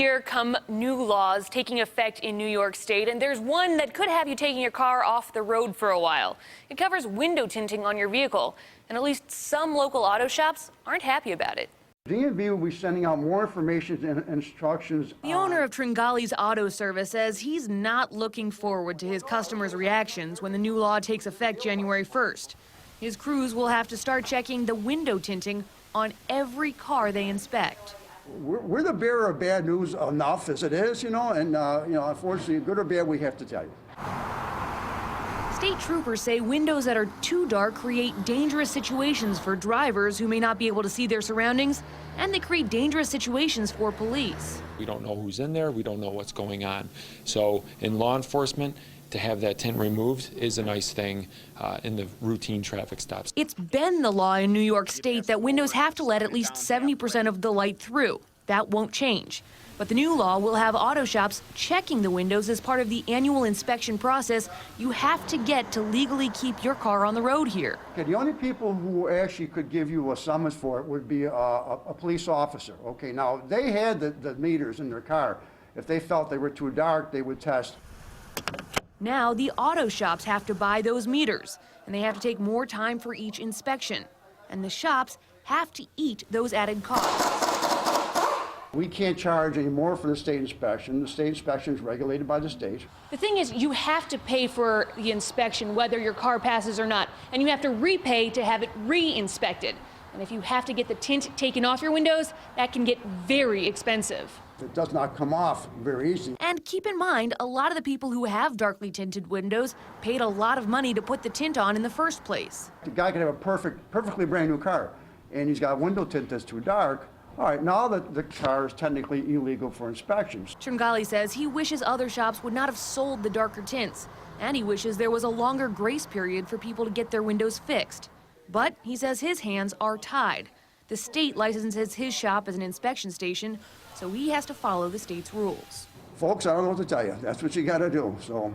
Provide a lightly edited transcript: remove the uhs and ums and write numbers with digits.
year come new laws taking effect in New York State, and there's one that could have you taking your car off the road for a while. It covers window tinting on your vehicle, and at least some local auto shops aren't happy about it. DMV will be sending out more information and instructions. The owner of Tringali's Auto Service says he's not looking forward to his customers' reactions when the new law takes effect January 1st. His crews will have to start checking the window tinting on every car they inspect. We're the bearer of bad news enough as it is, and unfortunately, good or bad, we have to tell you. State troopers say windows that are too dark create dangerous situations for drivers who may not be able to see their surroundings, and they create dangerous situations for police. We don't know who's in there, we don't know what's going on. So in law enforcement, to have that tint removed is a nice thing in the routine traffic stops. It's been the law in New York State that windows have to let at least 70% of the light through. That won't change. But the new law will have auto shops checking the windows as part of the annual inspection process you have to get to legally keep your car on the road here. Okay, the only people who actually could give you a summons for it would be a police officer. Okay, now they had the meters in their car. If they felt they were too dark, they would test. Now the auto shops have to buy those meters, and they have to take more time for each inspection. And the shops have to eat those added costs. We can't charge any more for the state inspection. The state inspection is regulated by the state. The thing is, you have to pay for the inspection whether your car passes or not, and you have to repay to have it re-inspected. And if you have to get the tint taken off your windows, that can get very expensive. It does not come off very easy. And keep in mind, a lot of the people who have darkly tinted windows paid a lot of money to put the tint on in the first place. The guy could have a perfectly brand new car, and he's got a window tint that's too dark. All right, now the car is technically illegal for inspections. Tringali says he wishes other shops would not have sold the darker tints, and he wishes there was a longer grace period for people to get their windows fixed. But he says his hands are tied. The state licenses his shop as an inspection station, so he has to follow the state's rules. Folks, I don't know what to tell you. That's what you got to do. So